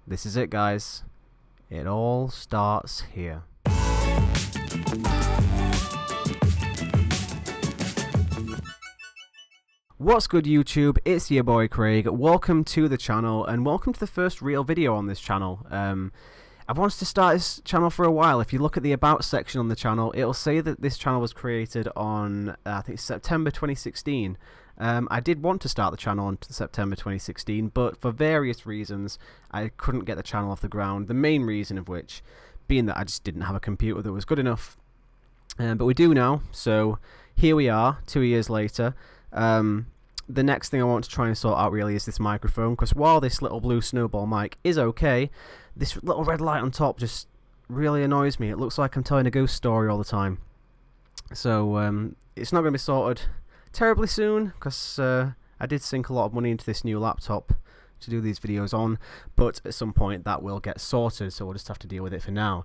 This is it, guys. It all starts here. What's good, YouTube? It's your boy Craig. Welcome to the channel and welcome to the first real video on this channel. I've wanted to start this channel for a while. If you look at the about section on the channel, it'll say that this channel was created on I think September 2016. I did want to start the channel on September 2016, but for various reasons I couldn't get the channel off the ground. The main reason of which being that I just didn't have a computer that was good enough. But we do now, so here we are 2 years later. The next thing I want to try and sort out really is this microphone, because while this little blue snowball mic is okay, this little red light on top just really annoys me. It looks like I'm telling a ghost story all the time. So it's not going to be sorted terribly soon, because I did sink a lot of money into this new laptop to do these videos on, but at some point that will get sorted, so we'll just have to deal with it for now.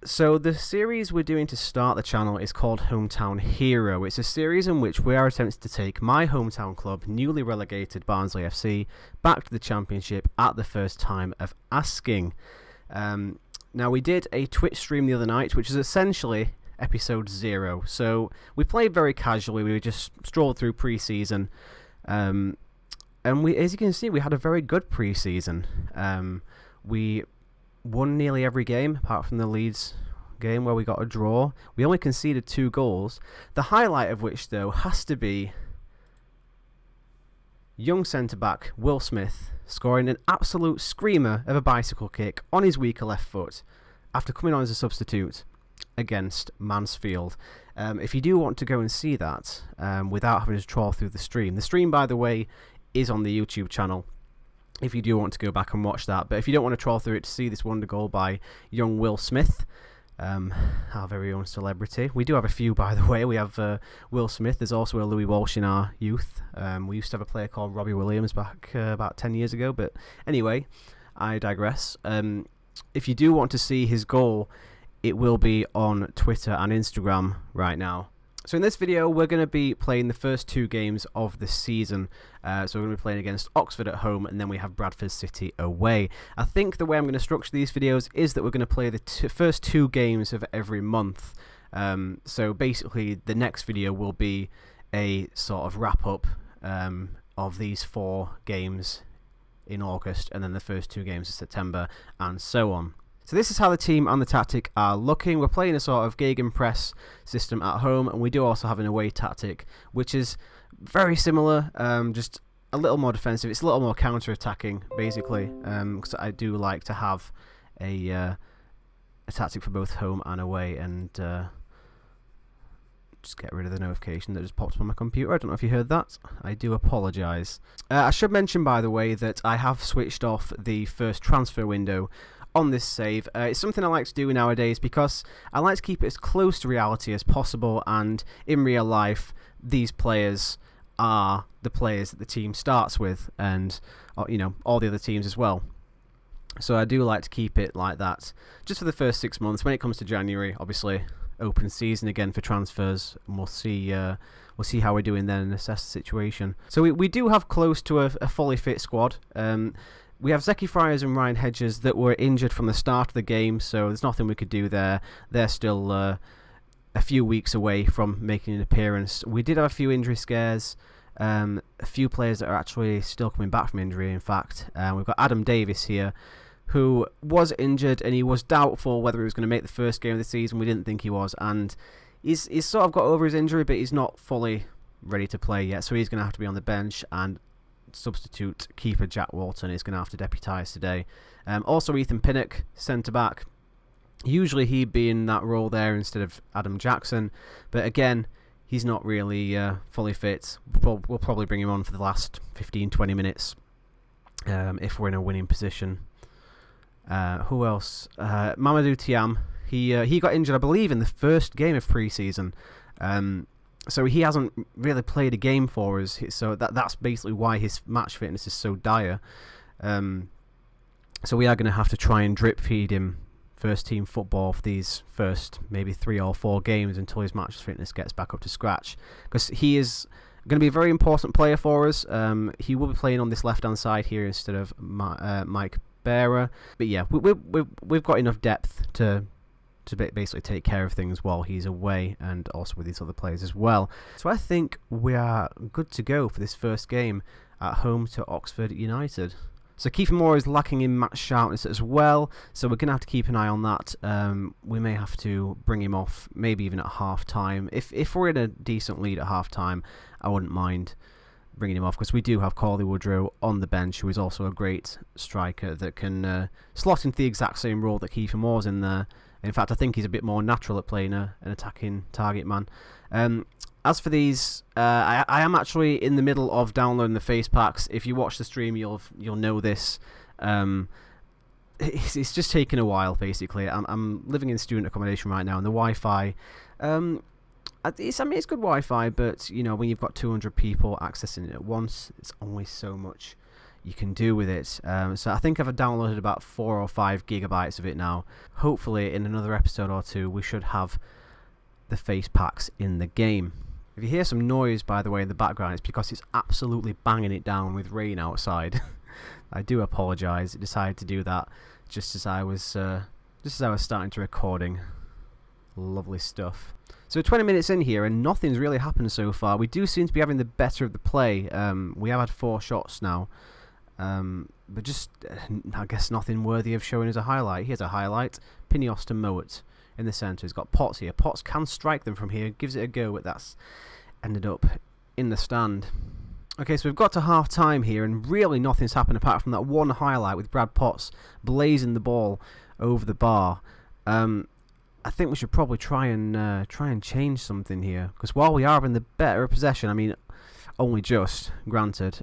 So the series we're doing to start the channel is called Hometown Hero. It's a series in which we are attempting to take my hometown club, newly relegated Barnsley FC, back to the Championship at the first time of asking. Now we did a Twitch stream the other night, which is essentially episode 0. So we played very casually. We just strolled through pre-season, and we, as you can see, we had a very good pre-season. We won nearly every game apart from the Leeds game where we got a draw. We only conceded 2 goals. The highlight of which, though, has to be young centre-back Will Smith scoring an absolute screamer of a bicycle kick on his weaker left foot after coming on as a substitute against Mansfield. If you do want to go and see that without having to trawl through the stream, by the way, is on the YouTube channel if you do want to go back and watch that. But if you don't want to trawl through it to see this wonder goal by young Will Smith, our very own celebrity. We do have a few, by the way. We have Will Smith. There's also a Louis Walsh in our youth. We used to have a player called Robbie Williams back about 10 years ago. But anyway, I digress. If you do want to see his goal, it will be on Twitter and Instagram right now. So in this video, we're going to be playing the first 2 games of the season. So we're going to be playing against Oxford at home, and then we have Bradford City away. I think the way I'm going to structure these videos is that we're going to play the first 2 games of every month. So basically, the next video will be a sort of wrap-up of these 4 games in August, and then the first 2 games of September, and so on. So this is how the team and the tactic are looking. We're playing a sort of gegenpress system at home, and we do also have an away tactic, which is very similar, just a little more defensive. It's a little more counter-attacking, basically, because I do like to have a tactic for both home and away. And just get rid of the notification that just popped up on my computer. I don't know if you heard that. I do apologise. I should mention, by the way, that I have switched off the first transfer window on this save. It's something I like to do nowadays because I like to keep it as close to reality as possible, and in real life these players are the players that the team starts with, and you know, all the other teams as well. So I do like to keep it like that just for the first 6 months. When it comes to January, obviously open season again for transfers, and we'll see how we're doing then and assess the situation. So we do have close to a fully fit squad. We have Zeki Friars and Ryan Hedges that were injured from the start of the game, so there's nothing we could do there. They're still a few weeks away from making an appearance. We did have a few injury scares, a few players that are actually still coming back from injury, in fact. We've got Adam Davis here, who was injured, and he was doubtful whether he was going to make the first game of the season. We didn't think he was, and he's sort of got over his injury, but he's not fully ready to play yet, so he's going to have to be on the bench, and substitute keeper Jack Walton is going to have to deputise today. Also Ethan Pinnock, centre-back. Usually he'd be in that role there instead of Adam Jackson, but again, he's not really fully fit. We'll probably bring him on for the last 15-20 minutes if we're in a winning position. Who else? Mamadou Thiam. He got injured, I believe, in the first game of pre-season. So he hasn't really played a game for us, so that's basically why his match fitness is so dire. So we are going to have to try and drip feed him first team football for these first maybe 3 or 4 games until his match fitness gets back up to scratch, because he is going to be a very important player for us. He will be playing on this left hand side here instead of Mike bearer. But yeah, we've got enough depth to basically take care of things while he's away, and also with these other players as well. So I think we are good to go for this first game at home to Oxford United. So Kiefer Moore is lacking in match sharpness as well, so we're going to have to keep an eye on that. We may have to bring him off, maybe even at half-time. If we're in a decent lead at half-time, I wouldn't mind bringing him off, because we do have Cauley Woodrow on the bench, who is also a great striker that can slot into the exact same role that Kiefer Moore's in there. In fact, I think he's a bit more natural at playing an attacking target man. As for these, I am actually in the middle of downloading the face packs. If you watch the stream, you'll know this. It's just taken a while, basically. I'm living in student accommodation right now, and the Wi-Fi, it's good Wi-Fi, but you know, when you've got 200 people accessing it at once, it's only so much you can do with it. So I think I've downloaded about 4 or 5 gigabytes of it now. Hopefully in another episode or two we should have the face packs in the game. If you hear some noise, by the way, in the background, it's because it's absolutely banging it down with rain outside. I do apologise. I decided to do that just as I was starting to recording. Lovely stuff. So 20 minutes in here and nothing's really happened so far. We do seem to be having the better of the play. We have had 4 shots now. But just, I guess, nothing worthy of showing as a highlight. Here's a highlight. Pinios to Mowat in the centre. He's got Potts here. Potts can strike them from here. Gives it a go, but that's ended up in the stand. Okay, so we've got to half-time here, and really nothing's happened apart from that one highlight with Brad Potts blazing the ball over the bar. I think we should probably try and change something here, because while we are having the better possession, I mean, only just, granted,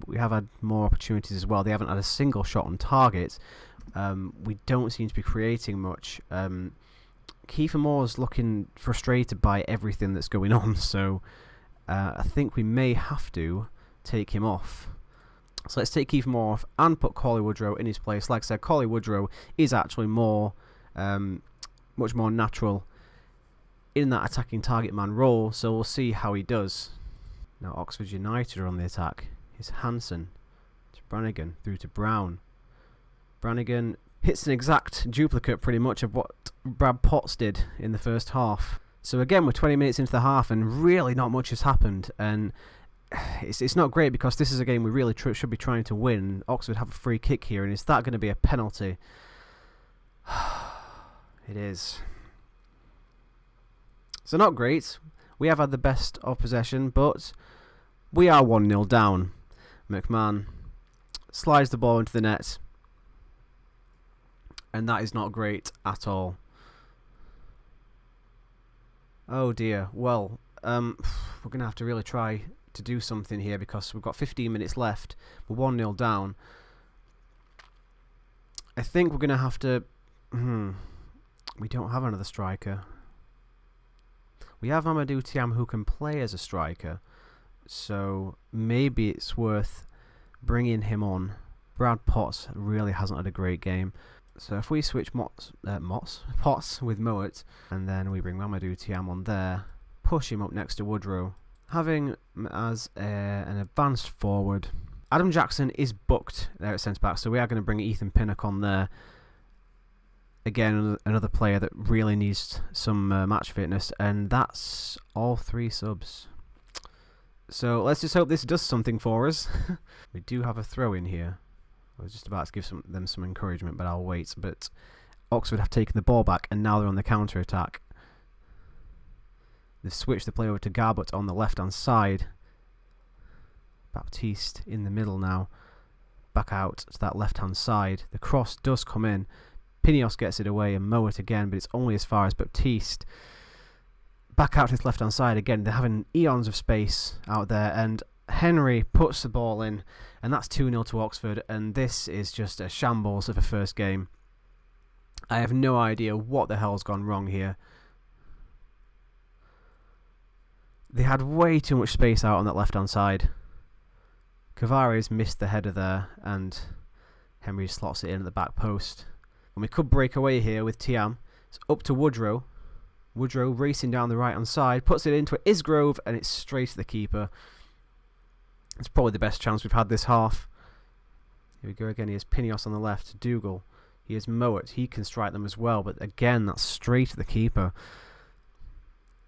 we have had more opportunities as well. They haven't had a single shot on target. We don't seem to be creating much. Kiefer Moore's looking frustrated by everything that's going on, so I think we may have to take him off. So let's take Kiefer Moore off and put Cauley Woodrow in his place. Like I said, Cauley Woodrow is actually much more natural in that attacking target man role, so we'll see how he does. Now Oxford United are on the attack. It's Hansen to Brannigan through to Brown. Brannigan hits an exact duplicate pretty much of what Brad Potts did in the first half. So again, we're 20 minutes into the half and really not much has happened, and it's not great because this is a game we really should be trying to win. Oxford have a free kick here, and is that going to be a penalty? It is. So not great. We have had the best of possession, but we are 1-0 down. McMahon slides the ball into the net, and that is not great at all. Oh dear. Well, we're going to have to really try to do something here because we've got 15 minutes left. We're 1-0 down. I think we're going to have to... We don't have another striker. We have Amadou Thiam who can play as a striker, so maybe it's worth bringing him on. Brad Potts really hasn't had a great game, so if we switch Potts with Mowat, and then we bring Amadou Thiam on there, push him up next to Woodrow, having as an advanced forward. Adam Jackson is booked there at centre-back, so we are going to bring Ethan Pinnock on there. Again, another player that really needs some match fitness, and that's all 3 subs. So let's just hope this does something for us. We do have a throw in here. I was just about to give them some encouragement, but I'll wait. But Oxford have taken the ball back, and now they're on the counter-attack. They've switched the play over to Garbut on the left-hand side. Baptiste in the middle now. Back out to that left-hand side. The cross does come in. Pinios gets it away and Mowat again, but it's only as far as Baptiste. Back out to his left-hand side again. They're having eons of space out there, and Henry puts the ball in, and that's 2-0 to Oxford, and this is just a shambles of a first game. I have no idea what the hell's gone wrong here. They had way too much space out on that left-hand side. Cavares missed the header there, and Henry slots it in at the back post. And we could break away here with Thiam. It's up to Woodrow. Woodrow racing down the right-hand side, puts it into Isgrove, and it's straight to the keeper. It's probably the best chance we've had this half. Here we go again. He has Pinios on the left. Dougal. He has Mowat. He can strike them as well. But again, that's straight at the keeper.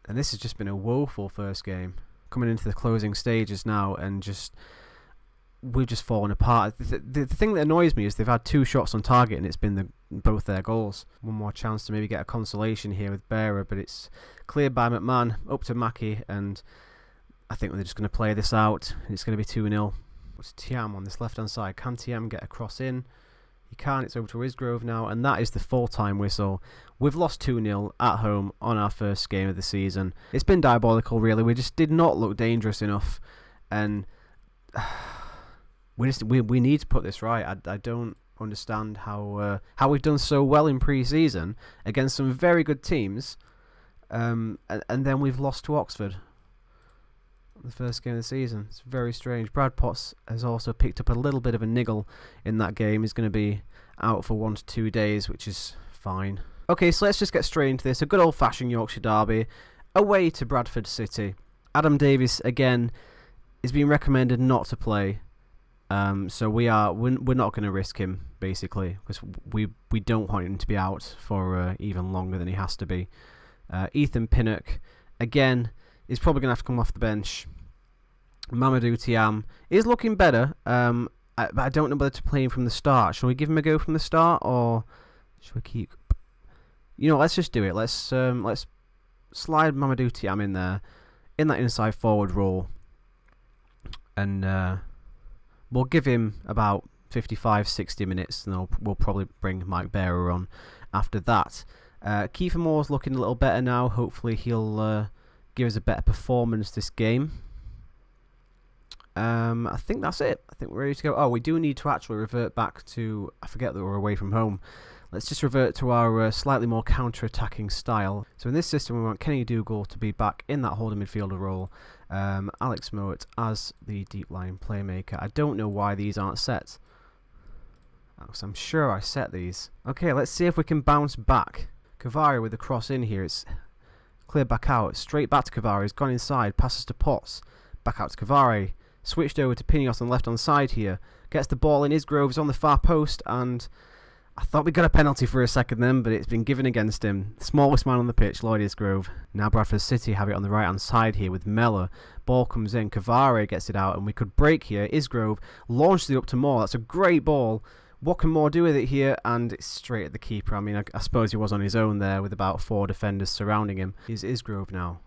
And this has just been a woeful first game. Coming into the closing stages now, and we've just fallen apart. The thing that annoys me is they've had 2 shots on target, and it's been both their goals. One more chance to maybe get a consolation here with Bearer, but it's cleared by McMahon, up to Mackie, and I think they're just going to play this out. It's going to be 2-0. What's Tiam on this left-hand side? Can Tiam get a cross in? He can't. It's over to Isgrove now, and that is the full-time whistle. We've lost 2-0 at home on our first game of the season. It's been diabolical, really. We just did not look dangerous enough, and we need to put this right. I don't understand how we've done so well in pre-season against some very good teams, and then we've lost to Oxford. The first game of the season. It's very strange. Brad Potts has also picked up a little bit of a niggle in that game. He's going to be out for 1 to 2 days, which is fine. Okay, so let's just get straight into this. A good old-fashioned Yorkshire derby away to Bradford City. Adam Davies again is being recommended not to play, so we're not going to risk him basically, because we don't want him to be out for even longer than he has to be. Ethan Pinnock again is probably going to have to come off the bench. Mamadou Thiam is looking better. I don't know whether to play him from the start. Shall we give him a go from the start, or should we keep? Let's just do it. Let's slide Mamadou Thiam in there, in that inside forward role, and we'll give him about 55-60 minutes, and we'll probably bring Mike Bearer on after that. Kiefer Moore's looking a little better now. Hopefully he'll give us a better performance this game. I think that's it. I think we're ready to go. Oh, we do need to actually revert back to... I forget that we're away from home. Let's just revert to our slightly more counter-attacking style. So in this system, we want Kenny Dougal to be back in that holding midfielder role. Alex Mowat as the deep-line playmaker. I don't know why these aren't set. I'm sure I set these. Okay, let's see if we can bounce back. Cavari with the cross in here. It's cleared back out. Straight back to Cavari. He's gone inside. Passes to Potts. Back out to Cavari. Switched over to Pinios on the left-hand side here. Gets the ball in. Isgrove's on the far post, and I thought we got a penalty for a second then, but it's been given against him. Smallest man on the pitch, Lloyd Isgrove. Now Bradford City have it on the right-hand side here with Mellor. Ball comes in. Cavari gets it out, and we could break here. Isgrove launches it up to Moore. That's a great ball. What can Moore do with it here? And it's straight at the keeper. I mean, I suppose he was on his own there with about 4 defenders surrounding him. Here's Isgrove now.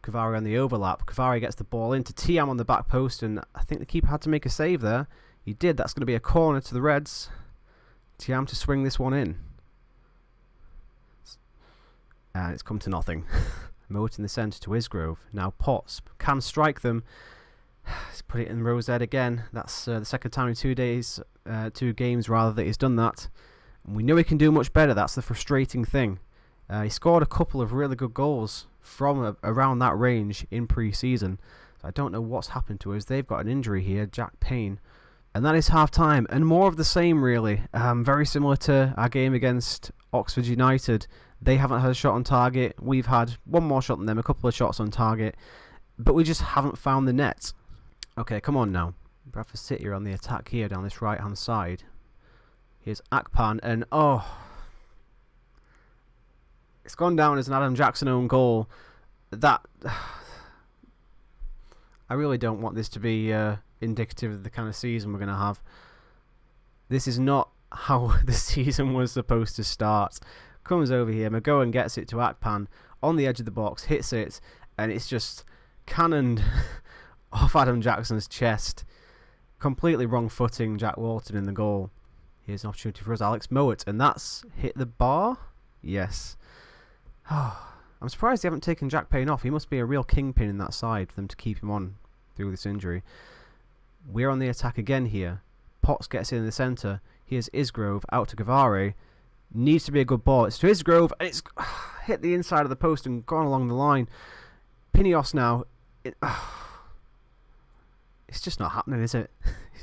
Cavari on the overlap. Cavari gets the ball into Tiam on the back post, and I think the keeper had to make a save there. He did. That's going to be a corner to the Reds. Tiam to swing this one in. And it's come to nothing. Moat in the centre to Isgrove. Now Potts can strike them. Let's put it in Rose Ed again. That's the second time in 2 days, 2 games rather, that he's done that. And we know he can do much better. That's the frustrating thing. He scored a couple of really good goals from around that range in pre-season. So I don't know what's happened to us. They've got an injury here, Jack Payne. And that is half-time. And more of the same, really. Very similar to our game against Oxford United. They haven't had a shot on target. We've had one more shot than them, a couple of shots on target. But we just haven't found the net. Okay, come on now. Bradford City are on the attack here down this right-hand side. Here's Akpan, and it's gone down as an Adam Jackson own goal. That I really don't want this to be indicative of the kind of season we're going to have. This is not how the season was supposed to start. Comes over here, McGowan gets it to Akpan on the edge of the box, hits it, and it's just cannoned off Adam Jackson's chest. Completely wrong footing Jack Walton in the goal. Here's an opportunity for us, Alex Mowat, and that's hit the bar? Yes. I'm surprised they haven't taken Jack Payne off. He must be a real kingpin in that side for them to keep him on through this injury. We're on the attack again here. Potts gets in the centre. Here's Isgrove out to Cavari. Needs to be a good ball. It's to Isgrove, and it's hit the inside of the post and gone along the line. Pinios now. It's just not happening, is it?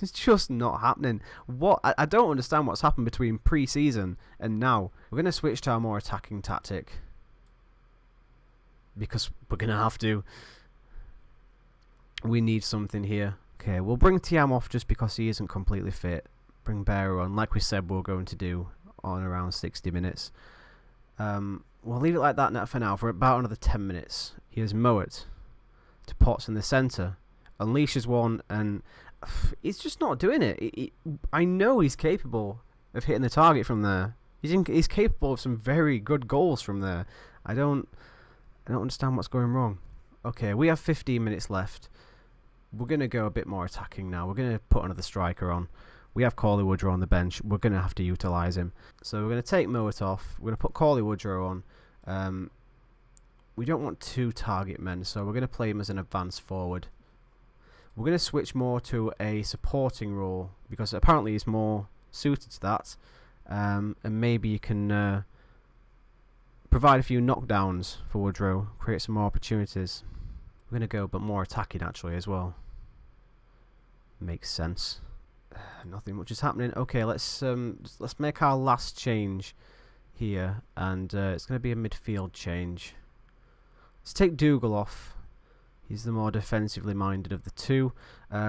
It's just not happening. What? I don't understand what's happened between pre-season and now. We're going to switch to our more attacking tactic, because we're going to have to. We need something here. Okay, we'll bring Tiam off just because he isn't completely fit. Bring Bearer on, like we said we're going to do, on around 60 minutes. We'll leave it like that now for now, for about another 10 minutes. Here's Moet to Potts in the centre. Unleashes one, and he's just not doing it. I know he's capable of hitting the target from there. He's capable of some very good goals from there. I don't understand what's going wrong. Okay, we have 15 minutes left. We're going to go a bit more attacking now. We're going to put another striker on. We have Corley Woodrow on the bench. We're going to have to utilise him. So we're going to take Moet off. We're going to put Corley Woodrow on. We don't want 2 target men, so we're going to play him as an advanced forward. We're going to switch more to a supporting role, because apparently he's more suited to that. And maybe you can provide a few knockdowns for Woodrow, create some more opportunities. We're going to go but more attacking actually as well. Makes sense. Nothing much is happening. Okay, let's make our last change here, and it's going to be a midfield change. Let's take Dougal off. He's the more defensively minded of the two.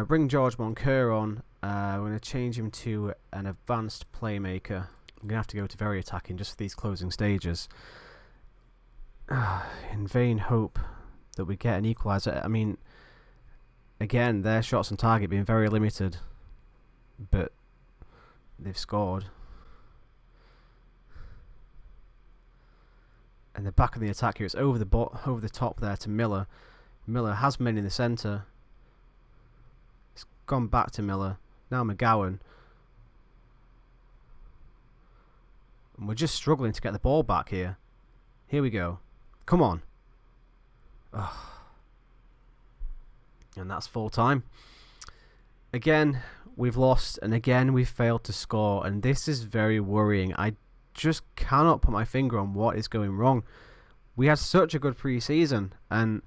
Bring George Moncur on. We're going to change him to an advanced playmaker. I'm going to have to go to very attacking just for these closing stages. In vain hope that we get an equaliser. I mean, again, their shots on target being very limited, but they've scored. And the back of the attack here, it's over the top there to Miller. Miller has men in the centre. It's gone back to Miller. Now McGowan. And we're just struggling to get the ball back here. Here we go. Come on. Ugh. And that's full time. Again, we've lost, and again we've failed to score, and this is very worrying. I just cannot put my finger on what is going wrong. We had such a good pre-season, and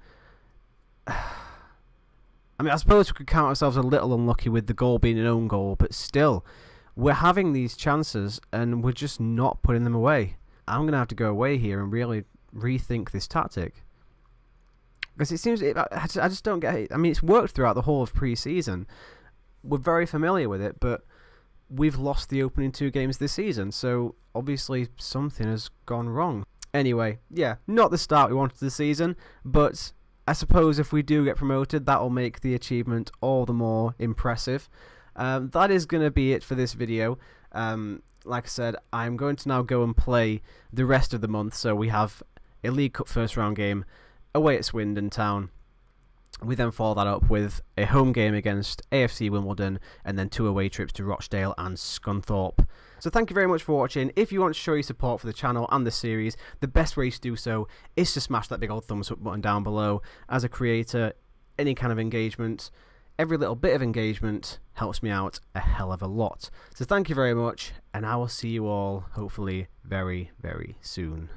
I mean, I suppose we could count ourselves a little unlucky with the goal being an own goal, but still, we're having these chances and we're just not putting them away. I'm going to have to go away here and really rethink this tactic. Because it seems, I just don't get it. I mean, it's worked throughout the whole of pre-season. We're very familiar with it, but we've lost the opening 2 games this season, so obviously something has gone wrong. Anyway, yeah, not the start we wanted the season, but I suppose if we do get promoted, that will make the achievement all the more impressive. That is going to be it for this video. Like I said, I'm going to now go and play the rest of the month, so we have a League Cup first round game away at Swindon Town. We then follow that up with a home game against AFC Wimbledon, and then 2 away trips to Rochdale and Scunthorpe. So thank you very much for watching. If you want to show your support for the channel and the series, the best way to do so is to smash that big old thumbs up button down below. As a creator, any kind of engagement, every little bit of engagement helps me out a hell of a lot. So thank you very much, and I will see you all hopefully very, very soon.